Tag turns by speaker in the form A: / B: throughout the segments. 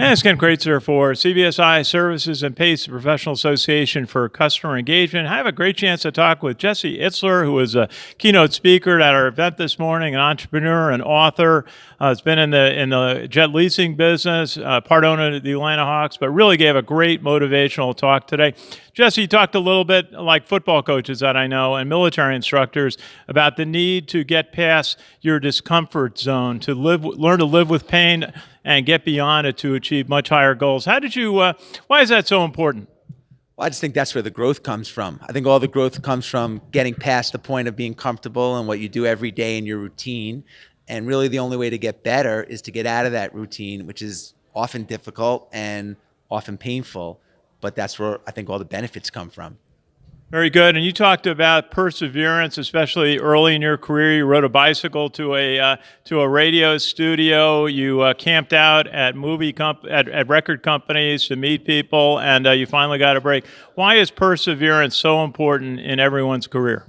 A: And it's Ken Kraetzer for CBSI Services and PACE, the Professional Association for Customer Engagement. I have a great chance to talk with Jesse Itzler, who is a keynote speaker at our event this morning, an entrepreneur and author. Has been in the jet leasing business, part owner of the Atlanta Hawks, but really gave a great motivational talk today. Jesse talked a little bit like football coaches that I know and military instructors about the need to get past your discomfort zone, to learn to live with pain and get beyond it to achieve much higher goals. How did you, why is that so important?
B: Well, I just think that's where the growth comes from. I think all the growth comes from getting past the point of being comfortable in what you do every day in your routine. And really the only way to get better is to get out of that routine, which is often difficult and often painful. But that's where I think all the benefits come from.
A: Very good. And you talked about perseverance, especially early in your career. You rode a bicycle to a radio studio. You camped out at at record companies to meet people, and you finally got a break. Why is perseverance so important in everyone's career?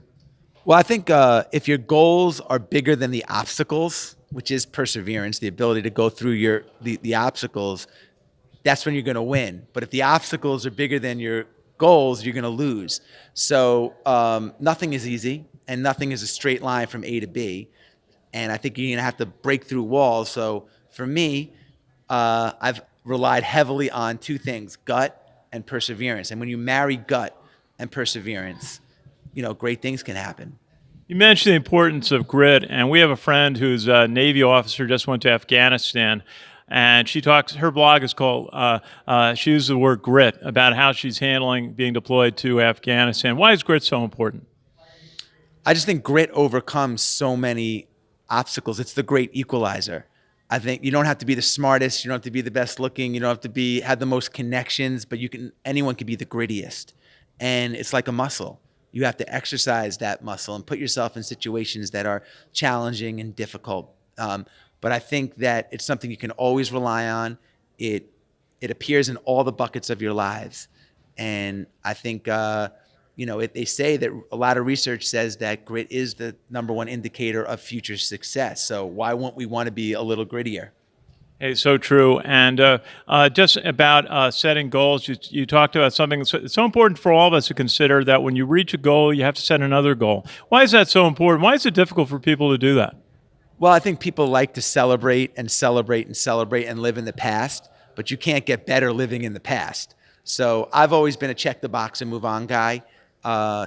B: Well, I think if your goals are bigger than the obstacles, which is perseverance, the ability to go through the obstacles, that's when you're going to win. But if the obstacles are bigger than your goals, you're going to lose. So nothing is easy, and nothing is a straight line from A to B. And I think you're going to have to break through walls. So for me, I've relied heavily on two things, gut and perseverance. And when you marry gut and perseverance, great things can happen.
A: You mentioned the importance of grit, and we have a friend who's a Navy officer, just went to Afghanistan. And she talks, her blog is called, she uses the word grit about how she's handling being deployed to Afghanistan. Why is grit so important?
B: I just think grit overcomes so many obstacles. It's the great equalizer. I think you don't have to be the smartest, you don't have to be the best looking, you don't have to have the most connections, but anyone can be the grittiest. And it's like a muscle. You have to exercise that muscle and put yourself in situations that are challenging and difficult. But I think that it's something you can always rely on. It appears in all the buckets of your lives. And I think, they say that a lot of research says that grit is the #1 indicator of future success. So why won't we want to be a little grittier?
A: Hey, so true. And just about setting goals, you talked about something that's so important for all of us to consider, that when you reach a goal, you have to set another goal. Why is that so important? Why is it difficult for people to do that?
B: Well, I think people like to celebrate and celebrate and celebrate and live in the past, but you can't get better living in the past. So I've always been a check the box and move on guy.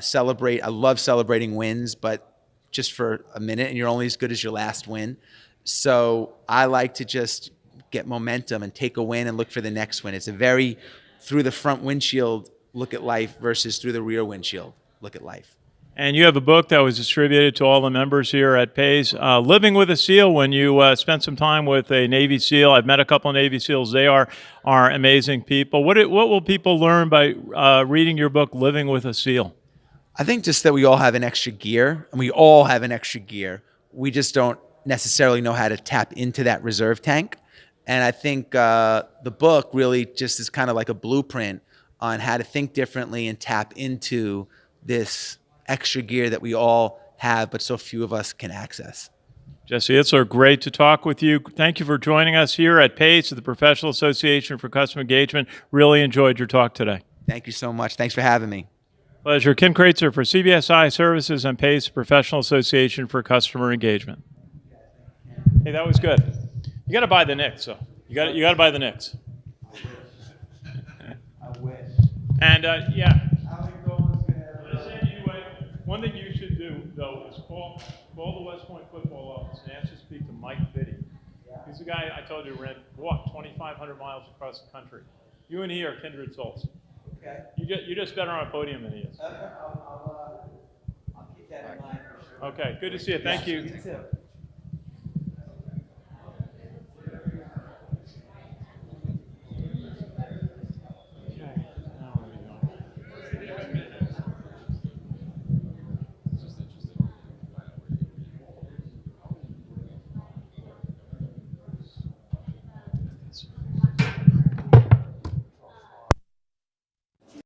B: Celebrate. I love celebrating wins, but just for a minute, and you're only as good as your last win. So I like to just get momentum and take a win and look for the next win. It's a very through the front windshield look at life versus through the rear windshield look at life.
A: And you have a book that was distributed to all the members here at PACE, Living with a SEAL, when you spent some time with a Navy SEAL. I've met a couple of Navy SEALs. They are amazing people. What will people learn by reading your book, Living with a SEAL?
B: I think just that we all have an extra gear, and we all have an extra gear. We just don't necessarily know how to tap into that reserve tank. And I think the book really just is kind of like a blueprint on how to think differently and tap into this extra gear that we all have, but so few of us can access.
A: Jesse Itzler, great to talk with you. Thank you for joining us here at PACE, the Professional Association for Customer Engagement. Really enjoyed your talk today.
B: Thank you so much. Thanks for having me.
A: Pleasure. Ken Kraetzer for CBSI Services and PACE, Professional Association for Customer Engagement. Hey, that was good. You got to buy the Knicks, so you got to buy the Knicks.
B: I wish.
A: And yeah. One thing you should do, though, is call the West Point football office and ask to speak to Mike Vitti. Yeah. He's the guy I told you walked 2,500 miles across the country. You and he are kindred souls. Okay. You're just better on a podium than he is.
B: I'll keep that in mind for sure.
A: Okay, good to see you. Thank you.
B: You too.